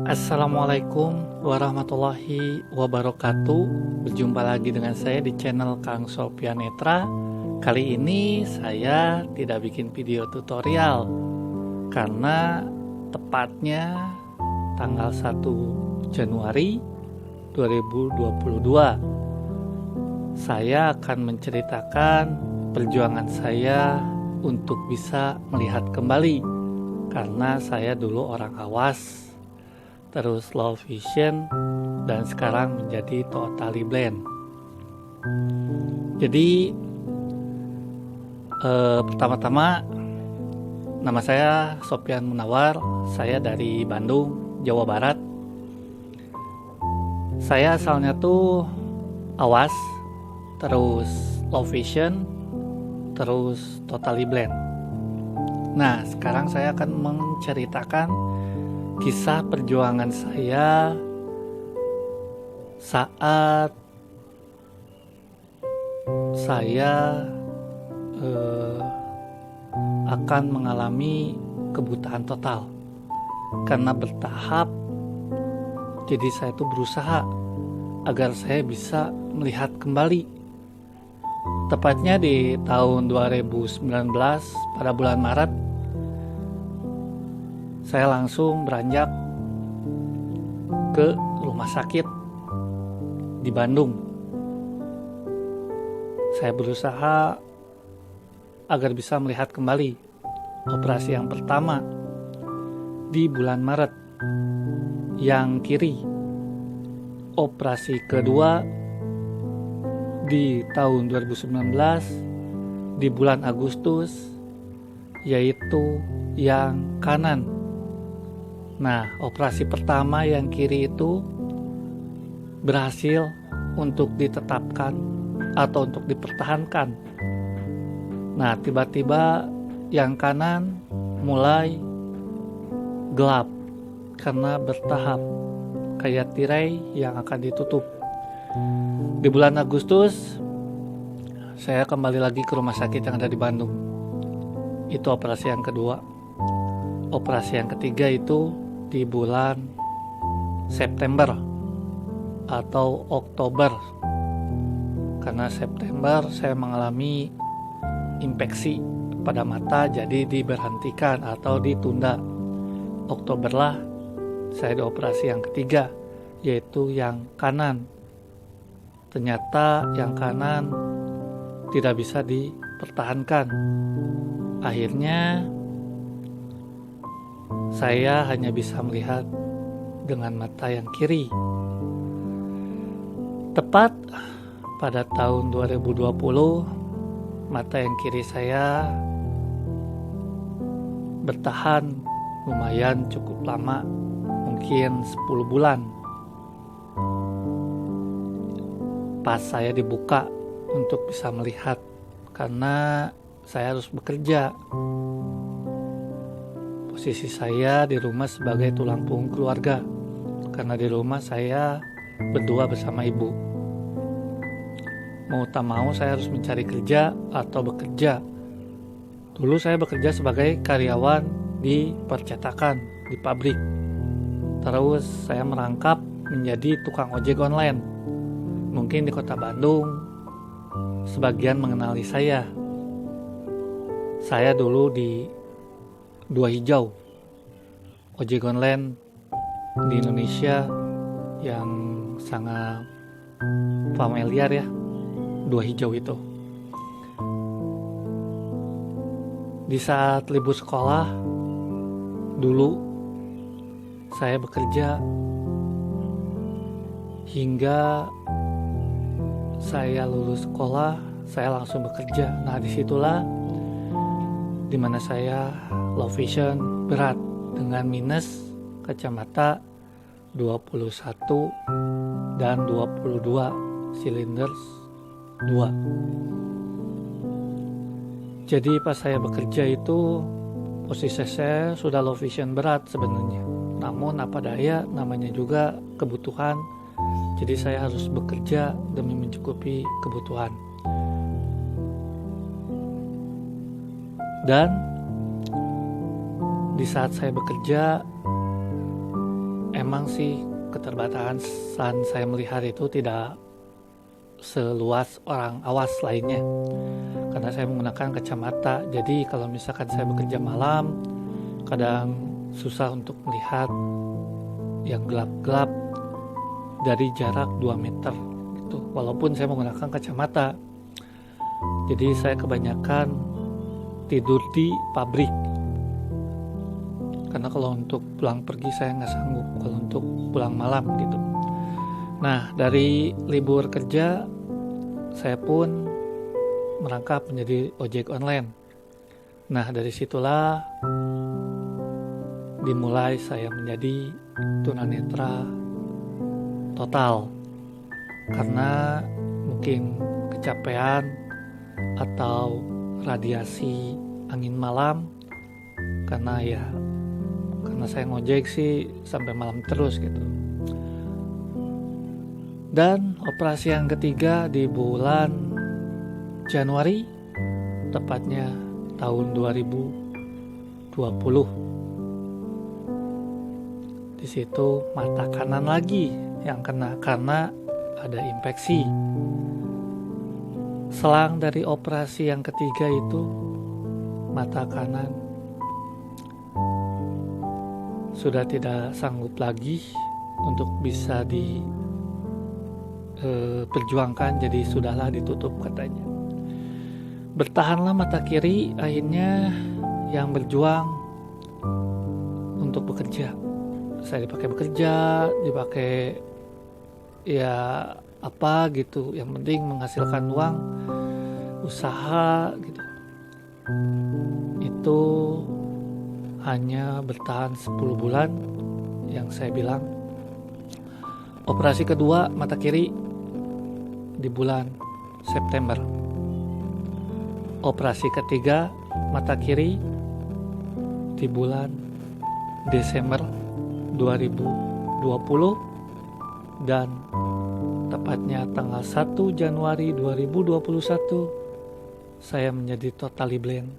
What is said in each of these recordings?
Assalamualaikum warahmatullahi wabarakatuh. Berjumpa lagi dengan saya di channel Kang Sopianetra. Kali ini saya tidak bikin video tutorial karena tepatnya tanggal 1 Januari 2022 saya akan menceritakan perjuangan saya untuk bisa melihat kembali, karena saya dulu orang awas, terus low vision, dan sekarang menjadi totally blind. Jadi pertama-tama, nama saya Sopyan Munawar. Saya dari Bandung, Jawa Barat. Saya asalnya tuh awas, terus low vision, terus totally blind. Nah, sekarang saya akan menceritakan kisah perjuangan saya saat saya akan mengalami kebutaan total. Karena bertahap, jadi saya tuh berusaha agar saya bisa melihat kembali. Tepatnya di tahun 2019 pada bulan Maret, saya langsung beranjak ke rumah sakit di Bandung. Saya berusaha agar bisa melihat kembali. Operasi yang pertama di bulan Maret, yang kiri. Operasi kedua di tahun 2019 di bulan Agustus, yaitu yang kanan. Nah, operasi pertama yang kiri itu berhasil untuk ditetapkan atau untuk dipertahankan. Nah, tiba-tiba yang kanan mulai gelap karena bertahap, kayak tirai yang akan ditutup. Di bulan Agustus, saya kembali lagi ke rumah sakit yang ada di Bandung. Itu operasi yang kedua. Operasi yang ketiga itu di bulan September atau Oktober, karena September saya mengalami infeksi pada mata, jadi diberhentikan atau ditunda. Oktober lah saya di operasi yang ketiga, yaitu yang kanan. Ternyata yang kanan tidak bisa dipertahankan. Akhirnya saya hanya bisa melihat dengan mata yang kiri. Tepat pada tahun 2020, mata yang kiri saya bertahan lumayan cukup lama, mungkin 10 bulan. Pas saya dibuka untuk bisa melihat, karena saya harus bekerja. Posisi saya di rumah sebagai tulang punggung keluarga, karena di rumah saya berdua bersama ibu. Mau tak mau saya harus mencari kerja atau bekerja. Dulu saya bekerja sebagai karyawan di percetakan, di pabrik. Terus saya merangkap menjadi tukang ojek online. Mungkin di kota Bandung sebagian mengenali saya. Saya dulu di Dua Hijau, ojek online di Indonesia yang sangat familiar ya, Dua Hijau itu. Di saat libur sekolah dulu saya bekerja hingga saya lulus sekolah, saya langsung bekerja. Nah, disitulah dimana saya low vision berat dengan minus kacamata 21 dan 22 silinder 2. Jadi pas saya bekerja itu posisi saya sudah low vision berat sebenarnya. Namun apa daya, namanya juga kebutuhan. Jadi saya harus bekerja demi mencukupi kebutuhan. Dan di saat saya bekerja, emang sih keterbatasan saya melihat itu tidak seluas orang awas lainnya, karena saya menggunakan kacamata. Jadi kalau misalkan saya bekerja malam, kadang susah untuk melihat yang gelap-gelap dari jarak 2 meter gitu, walaupun saya menggunakan kacamata. Jadi saya kebanyakan tidur di pabrik, karena kalau untuk pulang pergi saya nggak sanggup kalau untuk pulang malam gitu. Nah, dari libur kerja saya pun merangkap menjadi ojek online. Nah, dari situlah dimulai saya menjadi tunanetra total, karena mungkin kecapean atau radiasi angin malam, karena saya ngojek sih sampai malam terus gitu. Dan operasi yang ketiga di bulan Januari, tepatnya tahun 2020. Di situ mata kanan lagi yang kena karena ada infeksi. Selang dari operasi yang ketiga itu, mata kanan sudah tidak sanggup lagi untuk bisa perjuangkan, jadi sudahlah ditutup katanya. Bertahanlah mata kiri, akhirnya yang berjuang untuk bekerja. Saya dipakai bekerja, dipakai ya apa gitu, yang penting menghasilkan uang, usaha gitu. Itu hanya bertahan 10 bulan yang saya bilang. Operasi kedua mata kiri di bulan September. Operasi ketiga mata kiri di bulan Desember 2020, dan tepatnya tanggal 1 Januari 2021 saya menjadi totally blind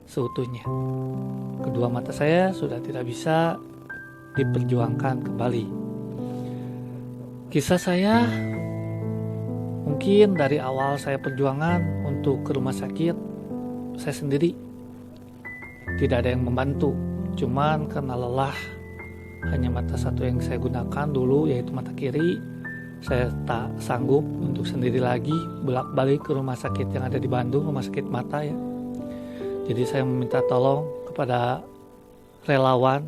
seutuhnya. Kedua mata saya sudah tidak bisa diperjuangkan kembali. Kisah saya mungkin dari awal saya perjuangan untuk ke rumah sakit, saya sendiri. Tidak ada yang membantu. Cuman karena lelah, hanya mata satu yang saya gunakan dulu, yaitu mata kiri. Saya tak sanggup untuk sendiri lagi bolak-balik ke rumah sakit yang ada di Bandung, rumah sakit mata ya. Jadi saya meminta tolong kepada relawan.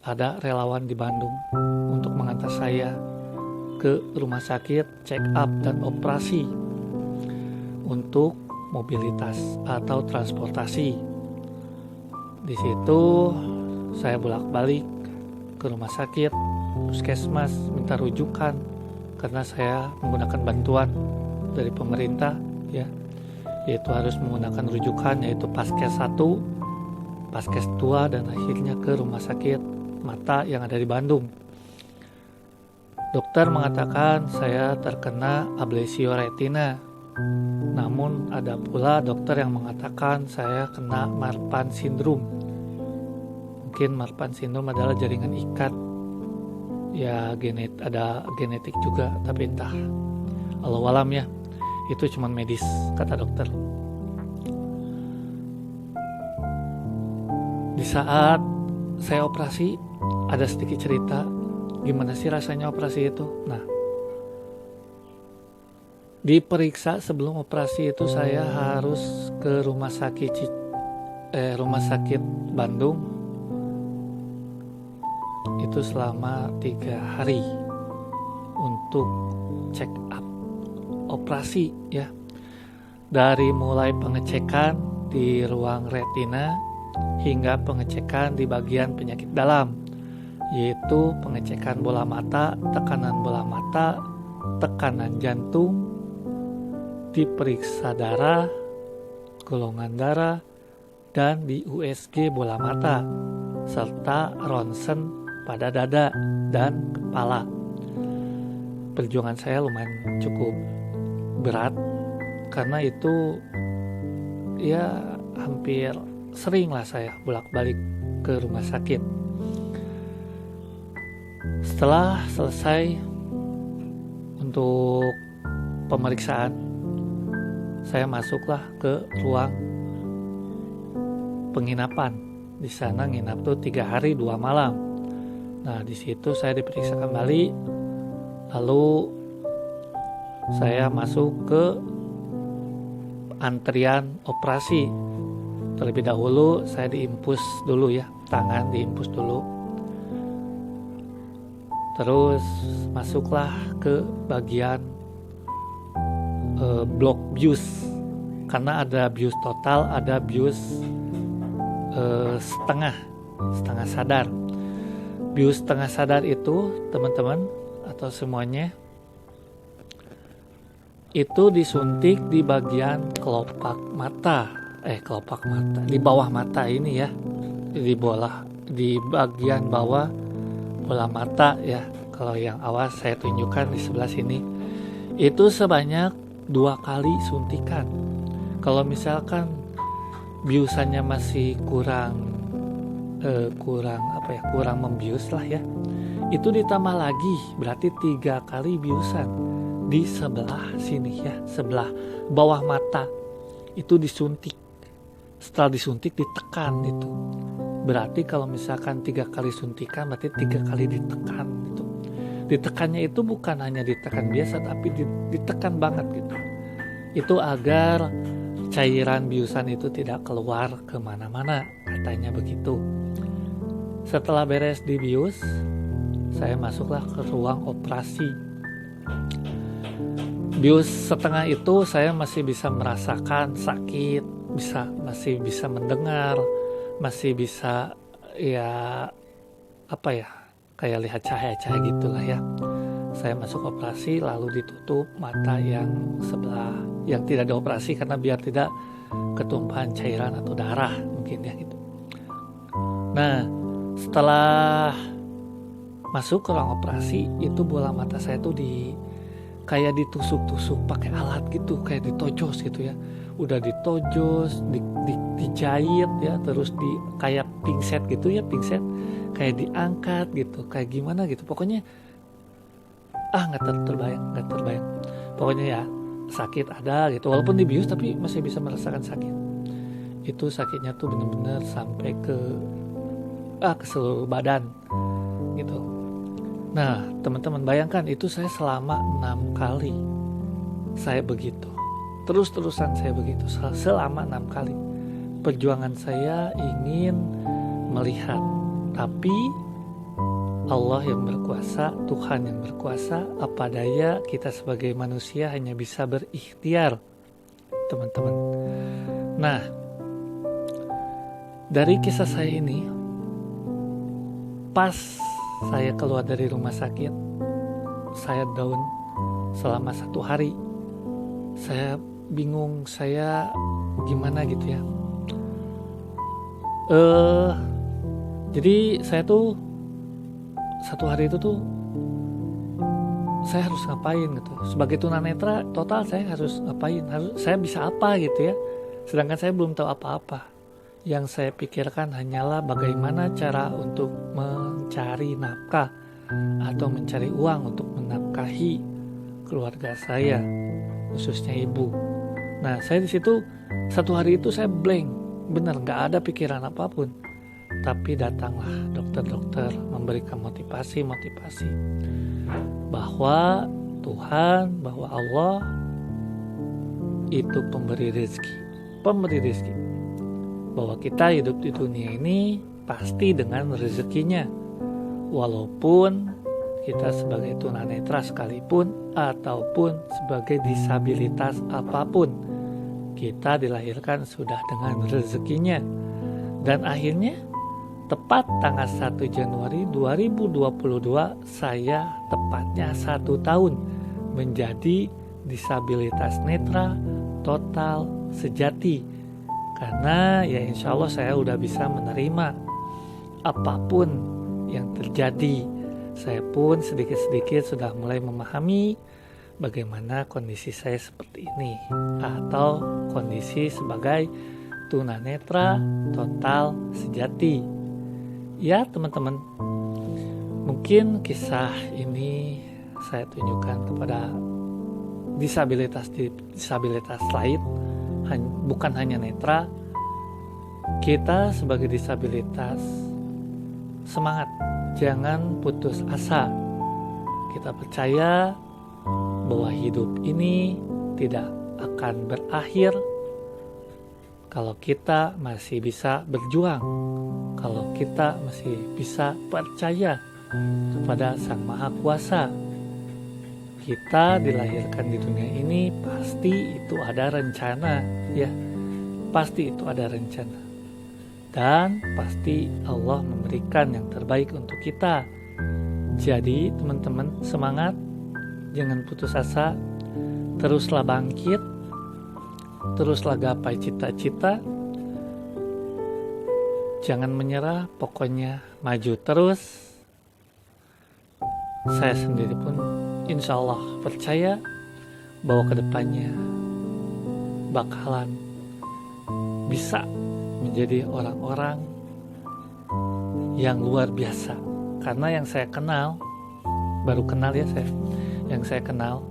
Ada relawan di Bandung untuk mengantar saya ke rumah sakit, check up dan operasi untuk mobilitas atau transportasi. Di situ saya bolak-balik ke rumah sakit, puskesmas, minta rujukan karena saya menggunakan bantuan dari pemerintah ya, yaitu harus menggunakan rujukan, yaitu Paskes 1, Paskes 2, dan akhirnya ke rumah sakit mata yang ada di Bandung. Dokter mengatakan saya terkena ablesio retina. Namun ada pula dokter yang mengatakan saya kena Marfan syndrome. Mungkin Marfan syndrome adalah jaringan ikat. Ya ada genetik juga, tapi entah. Allahu alam ya. Itu cuma medis, kata dokter. Di saat saya operasi, ada sedikit cerita gimana sih rasanya operasi itu. Nah, diperiksa sebelum operasi itu saya harus ke rumah sakit Bandung itu selama 3 hari untuk check up operasi ya, dari mulai pengecekan di ruang retina hingga pengecekan di bagian penyakit dalam, yaitu pengecekan bola mata, tekanan bola mata, tekanan jantung, diperiksa darah, golongan darah, dan di USG bola mata, serta ronsen pada dada dan kepala. Perjuangan saya lumayan cukup berat, karena itu ya hampir sering lah saya bolak-balik ke rumah sakit. Setelah selesai untuk pemeriksaan, saya masuklah ke ruang penginapan. Di sana nginap tuh 3 hari 2 malam. Nah, di situ saya diperiksa kembali, lalu saya masuk ke antrian operasi. Terlebih dahulu saya diimpus dulu ya, tangan diimpus dulu. Terus masuklah ke bagian blok bius, karena ada bius total, ada bius setengah sadar. Bius setengah sadar itu, teman-teman atau semuanya, itu disuntik di bagian kelopak mata, di bawah mata ini ya, di bagian bawah bola mata ya. Kalau yang awas saya tunjukkan di sebelah sini, itu sebanyak 2 kali suntikan. Kalau misalkan biusannya masih kurang membius lah ya, itu ditambah lagi berarti 3 kali biusan di sebelah sini ya, sebelah bawah mata itu disuntik. Setelah disuntik ditekan itu. Berarti kalau misalkan 3 kali suntikan berarti 3 kali ditekan gitu. Ditekannya itu bukan hanya ditekan biasa, tapi ditekan banget gitu. Itu agar cairan biusan itu tidak keluar kemana-mana, katanya begitu. Setelah beres di bius, saya masuklah ke ruang operasi. Bius setengah itu saya masih bisa merasakan sakit, masih bisa mendengar, masih bisa kayak lihat cahaya-cahaya gitulah ya. Saya masuk operasi lalu ditutup mata yang sebelah yang tidak dioperasi karena biar tidak ketumpahan cairan atau darah mungkin ya gitu. Nah, setelah masuk ke ruang operasi itu bola mata saya tuh kayak ditusuk-tusuk pakai alat gitu, kayak ditojos gitu ya. Udah ditojos, dijahit ya, terus kayak pingset gitu ya, kayak diangkat gitu, kayak gimana gitu. Pokoknya nggak terbayang. Pokoknya ya sakit ada gitu, walaupun dibius tapi masih bisa merasakan sakit. Itu sakitnya tuh benar-benar sampai ke seluruh badan gitu. Nah, teman-teman bayangkan itu saya selama 6 kali saya begitu. Terus-terusan saya begitu selama 6 kali. Perjuangan saya ingin melihat, tapi Allah yang berkuasa, Tuhan yang berkuasa, apa daya kita sebagai manusia hanya bisa berikhtiar, teman-teman. Nah, dari kisah saya ini, pas saya keluar dari rumah sakit, saya down selama 1 hari. Saya bingung, saya gimana gitu ya. Jadi saya tuh 1 hari itu tuh saya harus ngapain gitu. Sebagai tunanetra total saya harus ngapain, saya bisa apa gitu ya. Sedangkan saya belum tahu apa-apa. Yang saya pikirkan hanyalah bagaimana cara untuk mencari nafkah atau mencari uang untuk menafkahi keluarga saya, khususnya ibu. Nah, saya di situ 1 hari itu saya blank, benar nggak ada pikiran apapun. Tapi datanglah dokter-dokter memberikan motivasi bahwa Tuhan, bahwa Allah itu pemberi rezeki, bahwa kita hidup di dunia ini pasti dengan rezekinya, walaupun kita sebagai tunanetra sekalipun ataupun sebagai disabilitas apapun, kita dilahirkan sudah dengan rezekinya. Dan akhirnya tepat tanggal 1 Januari 2022 saya tepatnya 1 tahun menjadi disabilitas netra total sejati. Karena ya insya Allah saya udah bisa menerima apapun yang terjadi. Saya pun sedikit-sedikit sudah mulai memahami bagaimana kondisi saya seperti ini, atau kondisi sebagai tunanetra total sejati. Ya teman-teman, Mungkin kisah ini saya tunjukkan kepada disabilitas lain, bukan hanya netra. Kita sebagai disabilitas, semangat, jangan putus asa. Kita percaya bahwa hidup ini tidak akan berakhir kalau kita masih bisa berjuang, kalau kita masih bisa percaya kepada Sang Maha Kuasa. Kita dilahirkan di dunia ini pasti itu ada rencana, ya. Pasti itu ada rencana. Dan pasti Allah memberikan yang terbaik untuk kita. Jadi teman-teman, semangat, jangan putus asa, teruslah bangkit, teruslah gapai cita-cita, jangan menyerah, pokoknya maju terus. Saya sendiri pun insya Allah percaya bahwa kedepannya bakalan bisa menjadi orang-orang yang luar biasa. Karena yang saya kenal, baru kenal ya saya, yang saya kenal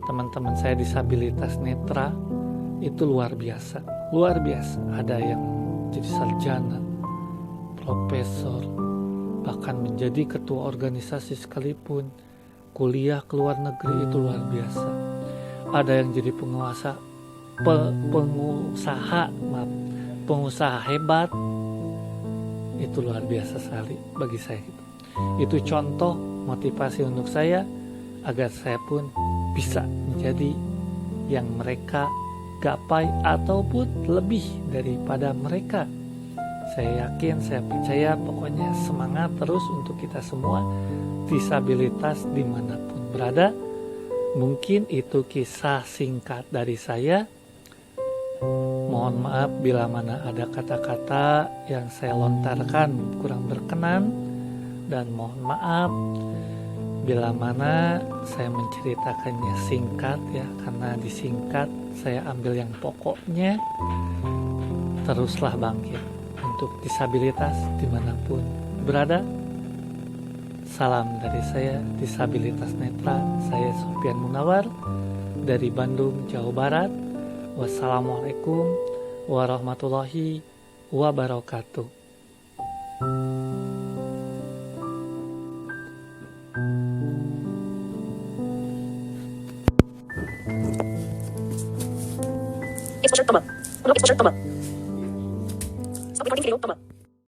teman-teman saya disabilitas netra itu luar biasa. Ada yang jadi sarjana, profesor, bahkan menjadi ketua organisasi sekalipun, kuliah ke luar negeri itu luar biasa. Ada yang jadi pengusaha hebat, itu luar biasa sekali bagi saya. Itu contoh motivasi untuk saya agar saya pun bisa menjadi yang mereka gapai ataupun lebih daripada mereka. Saya yakin, saya percaya, pokoknya semangat terus untuk kita semua disabilitas dimanapun berada. Mungkin itu kisah singkat dari saya. Mohon maaf bila mana ada kata-kata yang saya lontarkan kurang berkenan, dan mohon maaf bila mana saya menceritakannya singkat, ya, karena disingkat saya ambil yang pokoknya. Teruslah bangkit untuk disabilitas dimanapun berada. Salam dari saya, disabilitas netra. Saya Sofyan Munawar dari Bandung, Jawa Barat. Wassalamualaikum warahmatullahi wabarakatuh. Exposure tombol. Untuk exposure tombol.